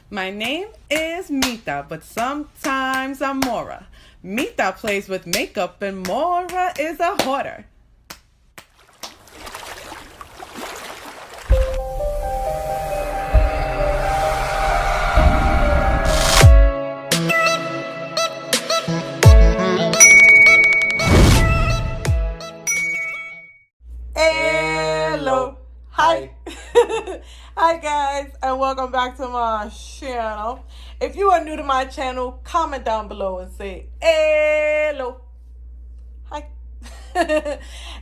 My name is Mita, but sometimes I'm Mora. Mita plays with makeup and Mora is a hoarder. Hello. Hi. Hi guys, and welcome back to my channel. If you are new to my channel, comment down below and say hello. Hi.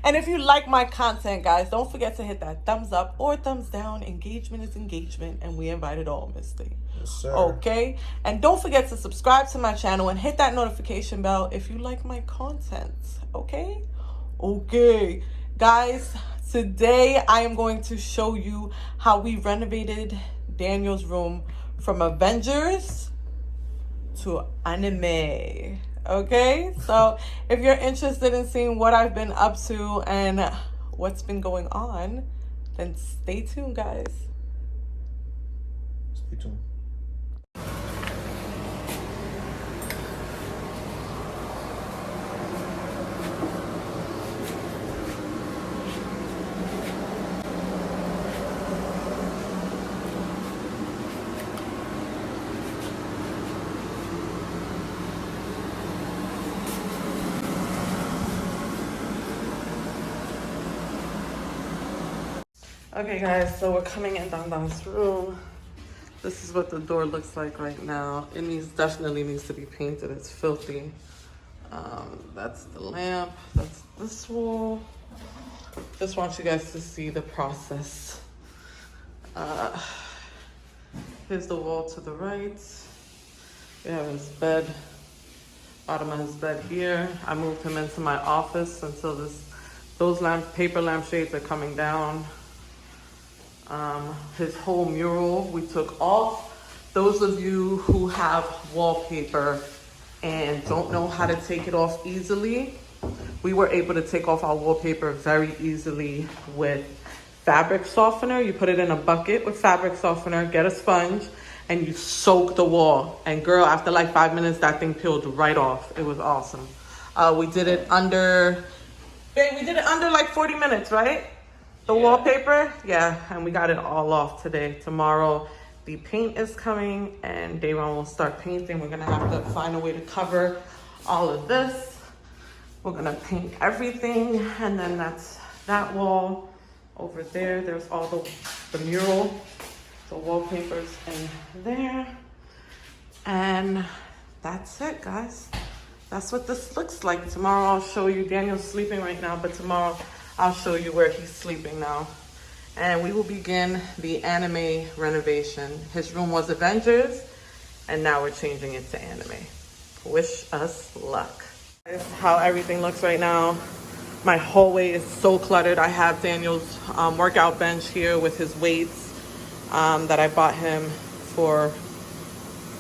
And if you like my content, guys, don't forget to hit that thumbs up or thumbs down. Engagement is engagement, and we invite it all, Misty. Yes, sir. Okay? And don't forget to subscribe to my channel and hit that notification bell if you like my content. Okay? Okay. Guys, today I am going to show you how we renovated Daniel's room from Avengers to anime. Okay, so if you're interested in seeing what I've been up to and what's been going on, then stay tuned, guys. Stay tuned. Okay, guys, so we're coming in Dan's room. This is what the door looks like right now. It definitely needs to be painted. It's filthy. That's the lamp. That's this wall. Just want you guys to see the process. Here's the wall to the right. We have his bed. Bottom of his bed here. I moved him into my office until those paper lampshades are coming down. His whole mural we took off. Those of you who have wallpaper and don't know how to take it off easily, we were able to take off our wallpaper very easily with fabric softener. You put it in a bucket with fabric softener, get a sponge, and you soak the wall. And girl, after like 5 minutes, that thing peeled right off. It was awesome. We did it under like 40 minutes, right? The wallpaper, yeah, and we got it all off today. Tomorrow, the paint is coming, and Dayron will start painting. We're gonna have to find a way to cover all of this. We're gonna paint everything, and then that's that wall over there. There's all the mural, the wallpapers in there, and that's it, guys. That's what this looks like. Tomorrow I'll show you. Daniel's sleeping right now, but tomorrow I'll show you where he's sleeping now. And we will begin the anime renovation. His room was Avengers, and now we're changing it to anime. Wish us luck. This is how everything looks right now. My hallway is so cluttered. I have Daniel's workout bench here with his weights that I bought him for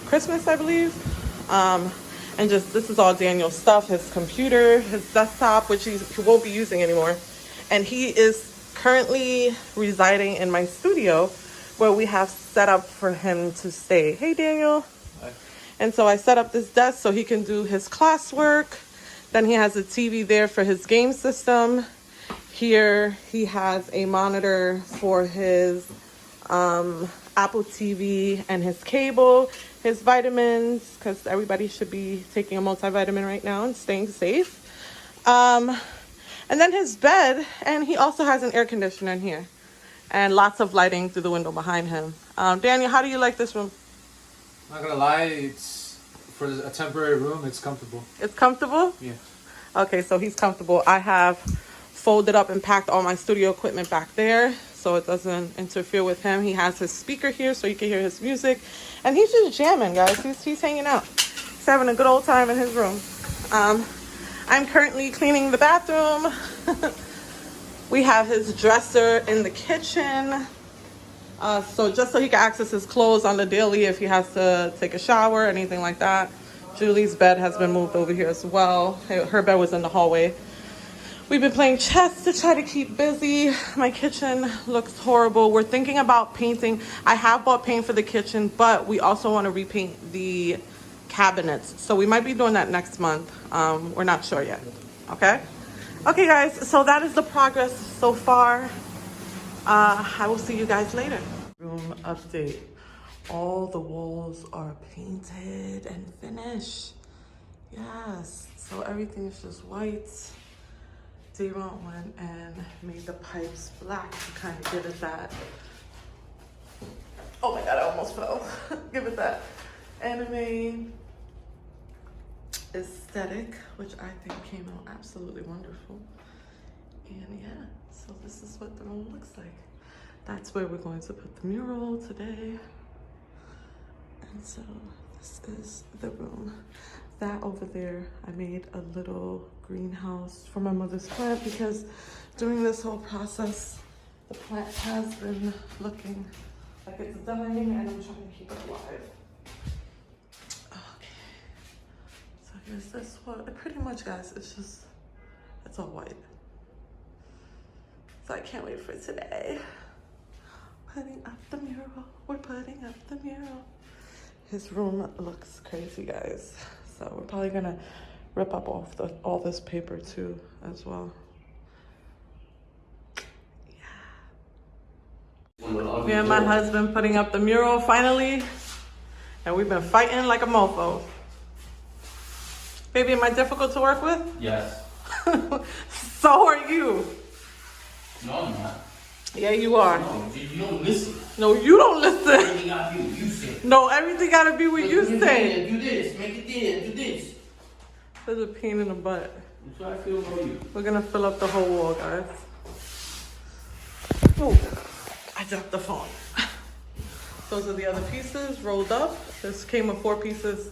Christmas, I believe. And just, this is all Daniel's stuff, his computer, his desktop, which he won't be using anymore. And he is currently residing in my studio where we have set up for him to stay. Hey, Daniel. Hi. And so I set up this desk so he can do his classwork. Then he has a TV there for his game system. Here he has a monitor for his Apple TV and his cable, his vitamins, because everybody should be taking a multivitamin right now and staying safe. And then his bed, and he also has an air conditioner in here and lots of lighting through the window behind him. Daniel, how do you like this room? Not gonna lie, it's for a temporary room, it's comfortable. It's comfortable? Yeah. Okay, so he's comfortable. I have folded up and packed all my studio equipment back there so it doesn't interfere with him. He has his speaker here so you can hear his music. And he's just jamming, guys. He's hanging out. He's having a good old time in his room. I'm currently cleaning the bathroom. We have his dresser in the kitchen. So just so he can access his clothes on the daily if he has to take a shower or anything like that. Julie's bed has been moved over here as well. Her bed was in the hallway. We've been playing chess to try to keep busy. My kitchen looks horrible. We're thinking about painting. I have bought paint for the kitchen, but we also want to repaint the cabinets. So we might be doing that next month. We're not sure yet. Okay? Okay, guys. So that is the progress so far. I will see you guys later. Room update. All the walls are painted and finished. Yes. So everything is just white. Daron went and made the pipes black to kind of give it that, oh my god, I almost fell. Give it that anime aesthetic, which I think came out absolutely wonderful. And yeah, so this is what the room looks like. That's where we're going to put the mural today. And so this is the room. That over there, I made a little greenhouse for my mother's plant because during this whole process, the plant has been looking like it's dying and I'm trying to keep it alive. Okay, so here's this one. Pretty much, guys, it's all white. So I can't wait for today. Putting up the mural. We're putting up the mural. His room looks crazy, guys. So we're probably gonna rip up all this paper too as well. Yeah. Me and my husband putting up the mural finally. And we've been fighting like a mofo. Baby, am I difficult to work with? Yes. So are you. No, I'm not. Yeah, you are. No, you don't listen. No, you don't listen. Everything gotta be what you say. No, everything gotta be what you say. Do this, make it this, do this. There's a pain in the butt. That's how I feel about you. We're gonna fill up the whole wall, guys. Oh, I dropped the phone. Those are the other pieces rolled up. This came with 4 pieces.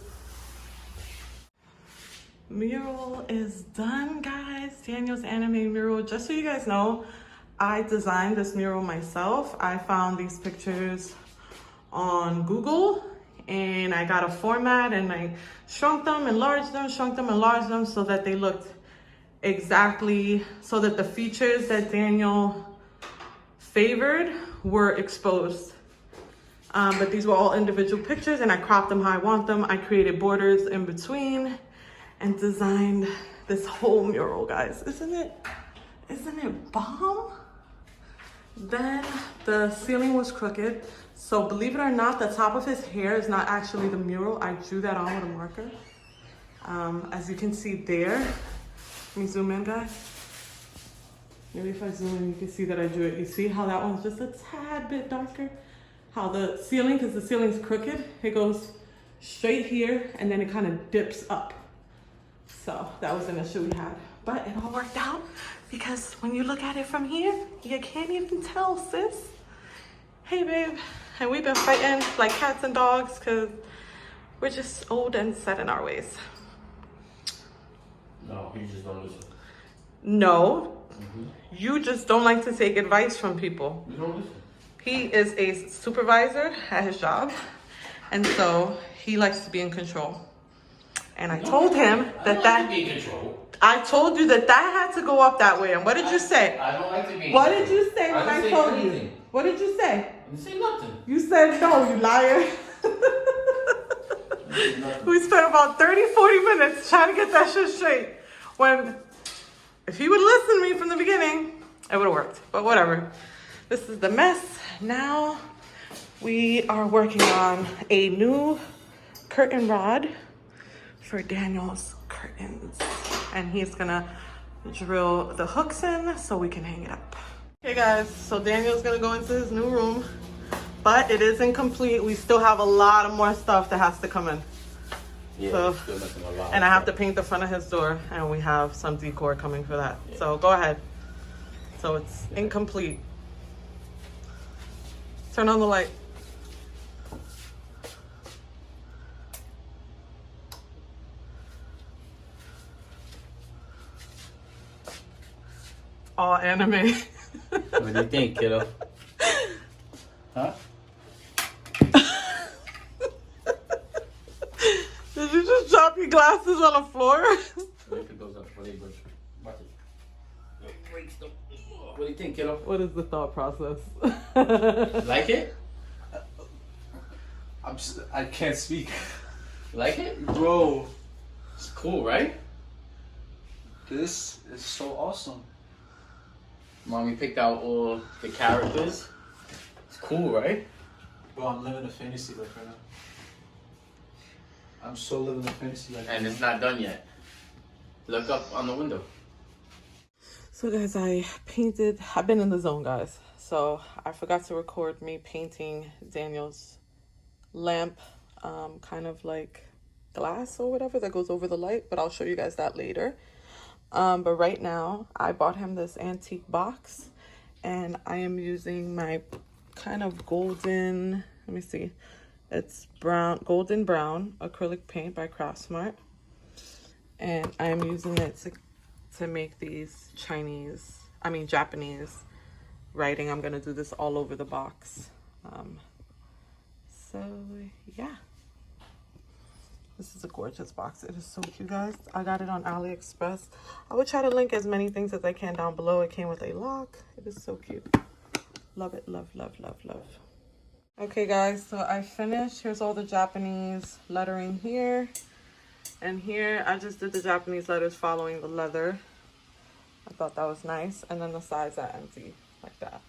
Mural is done, guys. Daniel's anime mural. Just so you guys know, I designed this mural myself. I found these pictures on Google and I got a format and I shrunk them, enlarged them, so that they looked exactly, so that the features that Daniel favored were exposed. But these were all individual pictures and I cropped them how I want them. I created borders in between and designed this whole mural, guys. Isn't it bomb? Then the ceiling was crooked. So believe it or not, the top of his hair is not actually the mural. I drew that on with a marker. As you can see there, let me zoom in, guys. Maybe if I zoom in, you can see that I drew it. You see how that one's just a tad bit darker? How the ceiling, because the ceiling's crooked, it goes straight here and then it kind of dips up. So that was an issue we had, but it all worked out because when you look at it from here, you can't even tell, sis. Hey, babe. And we've been fighting like cats and dogs because we're just old and set in our ways. No, you just don't listen. No, you just don't like to take advice from people. You don't listen. He is a supervisor at his job, and so he likes to be in control. And I told him that be in control. I told you that had to go up that way. And what did you say? I don't like to be in What control. did you say when I told you? What did you say? I didn't say nothing. You said no, you liar. We spent about 30-40 minutes trying to get that shit straight. When, if he would listen to me from the beginning, it would have worked. But whatever. This is the mess. Now we are working on a new curtain rod for Daniel's curtains. And he's gonna drill the hooks in so we can hang it up. Okay guys, so Daniel's gonna go into his new room, but it is incomplete. We still have a lot of more stuff that has to come in. Yeah, So, still missing a lot. and I have to paint the front of his door and we have some decor coming for that. Yeah. So go ahead. So it's incomplete. Turn on the light. All anime. What do you think, kiddo? Huh? Did you just drop your glasses on the floor? Wait for those up. Watch it. breaks them. What do you think, kiddo? What is the thought process? Like it? I can't speak. Like it? Bro, It's cool, right? this is so awesome. Mommy picked out all the characters. It's cool, right? Bro, I'm living a fantasy life right now. I'm so living a fantasy life. And it's not done yet. Look up on the window. So guys, I've been in the zone, guys. So I forgot to record me painting Daniel's lamp, kind of like glass or whatever that goes over the light, but I'll show you guys that later. But right now I bought him this antique box and I am using my kind of golden, let me see, it's golden brown acrylic paint by Craftsmart, and I am using it to make these Japanese writing. I'm gonna do this all over the box. So yeah, this is a gorgeous box. It is so cute, guys. I got it on AliExpress. I will try to link as many things as I can down below. It came with a lock. It is so cute. Love it, love, love, love, love. Okay guys, so I finished. Here's all the Japanese lettering here. And here I just did the Japanese letters following the leather. I thought that was nice. And then the sides are empty like that.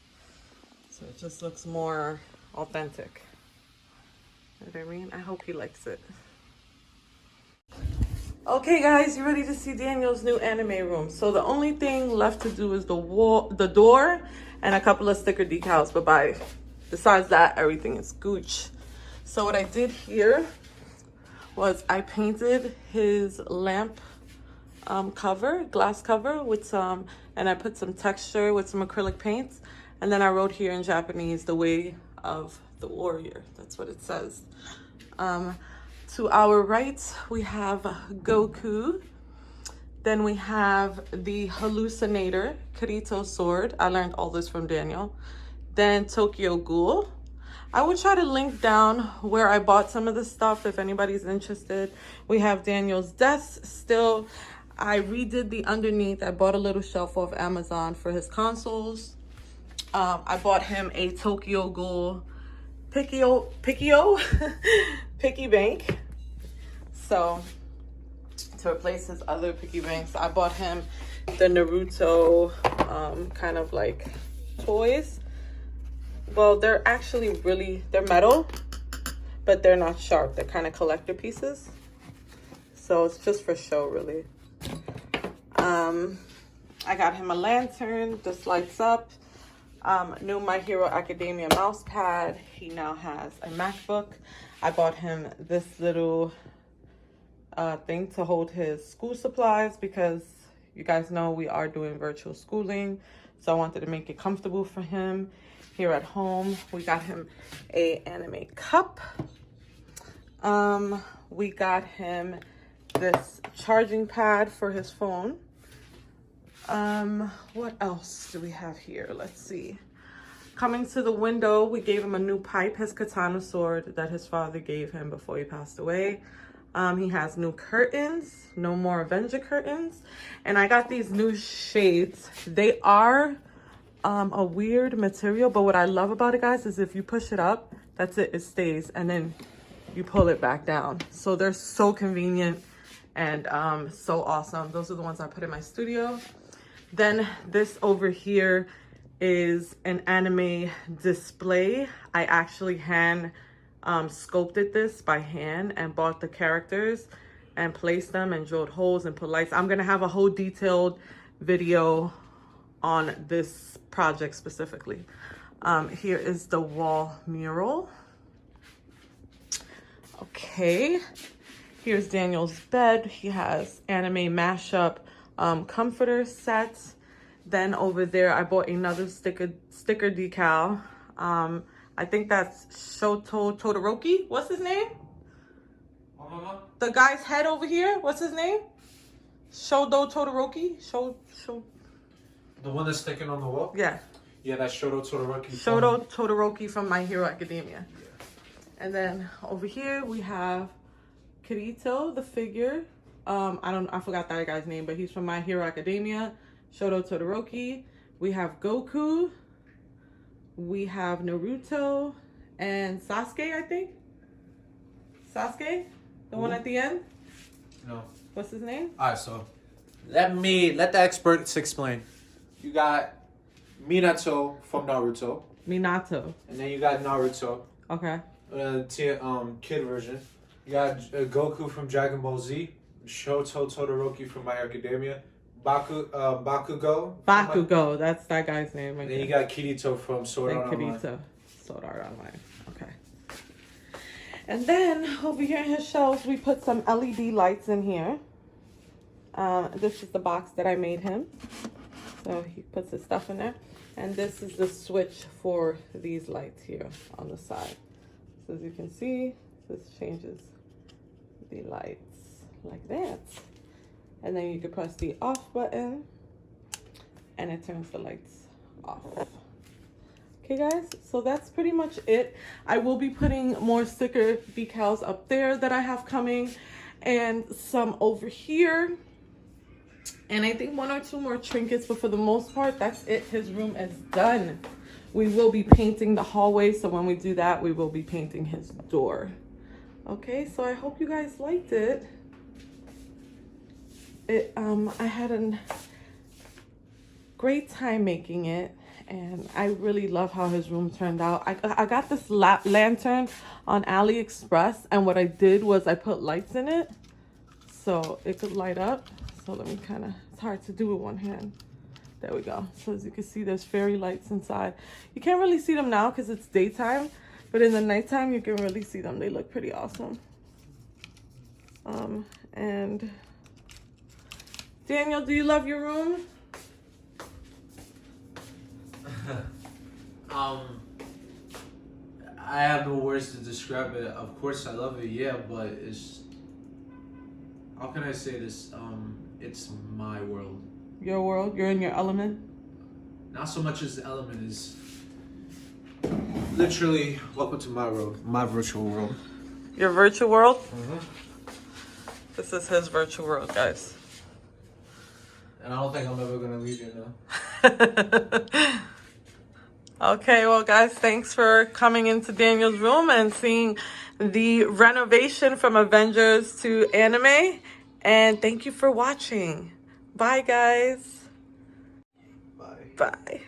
So it just looks more authentic. You know what I mean? I hope he likes it. Okay guys, you ready to see Daniel's new anime room? So the only thing left to do is the door and a couple of sticker decals, but besides that, everything is gooch. So what I did here was I painted his lamp glass cover with some, and I put some texture with some acrylic paints, and then I wrote here in Japanese, the way of the warrior. That's what it says. To our right, we have Goku. Then we have the hallucinator, Kirito sword. I learned all this from Daniel. Then Tokyo Ghoul. I will try to link down where I bought some of the stuff if anybody's interested. We have Daniel's desk still. I redid the underneath. I bought a little shelf off Amazon for his consoles. I bought him a Tokyo Ghoul picky bank. So to replace his other picky banks, I bought him the Naruto kind of like toys. Well, they're actually they're metal, but they're not sharp. They're kind of collector pieces. So it's just for show, really. I got him a lantern. This lights up. New My Hero Academia mouse pad. He now has a MacBook. I bought him this little thing to hold his school supplies because you guys know we are doing virtual schooling. So I wanted to make it comfortable for him here at home. We got him a anime cup. We got him this charging pad for his phone. What else do we have here? Let's see. Coming to the window, we gave him a new pipe, his katana sword that his father gave him before he passed away. He has new curtains, no more Avenger curtains. And I got these new shades. They are a weird material, but what I love about it, guys, is if you push it up, that's it, it stays, and then you pull it back down. So they're so convenient and so awesome. Those are the ones I put in my studio. Then this over here is an anime display. I actually hand sculpted this by hand and bought the characters and placed them and drilled holes and put lights. I'm gonna have a whole detailed video on this project specifically. Here is the wall mural. Okay, here's Daniel's bed. He has anime mashup comforter sets. Then over there, I bought another sticker decal. I think that's Shoto Todoroki. What's his name? The guy's head over here. What's his name? Shodo Todoroki. The one that's sticking on the wall? Yeah. Yeah, that's Shoto Todoroki. Shoto Todoroki from My Hero Academia. Yeah. And then over here we have Kirito, the figure. I forgot that guy's name, but he's from My Hero Academia. Shoto Todoroki. We have Goku. We have Naruto and Sasuke, I think. Sasuke? The one at the end? No. What's his name? Alright, so let the experts explain. You got Minato from Naruto, Minato. and then you got Naruto, Okay. kid version. You got Goku from Dragon Ball Z, Shoto Todoroki from My Hero Academia, Bakugo. Bakugo, that's that guy's name. And then you got Kirito from Sword Art Online. Kirito. Sword Art Online. Okay. And then over here in his shelves, we put some LED lights in here. This is the box that I made him. So he puts his stuff in there. And this is the switch for these lights here on the side. So as you can see, this changes the lights like that. And then you can press the off button and it turns the lights off. Okay guys, so that's pretty much it. I will be putting more sticker decals up there that I have coming and some over here. And I think 1 or 2 more trinkets, but for the most part, that's it. His room is done. We will be painting the hallway, so when we do that, we will be painting his door. Okay, so I hope you guys liked it. I had a great time making it, and I really love how his room turned out. I got this lantern on AliExpress, and what I did was I put lights in it so it could light up. So let me it's hard to do with one hand. There we go. So as you can see, there's fairy lights inside. You can't really see them now because it's daytime, but in the nighttime, you can really see them. They look pretty awesome. And Daniel, do you love your room? I have no words to describe it. Of course I love it, yeah, but it's, how can I say this? It's my world. Your world? You're in your element? Not so much as the element is literally welcome to my world, my virtual world. Your virtual world? Mm-hmm. This is his virtual world, guys. And I don't think I'm ever gonna leave you now. Okay, well guys, thanks for coming into Daniel's room and seeing the renovation from Avengers to anime. And thank you for watching. Bye guys. Bye. Bye.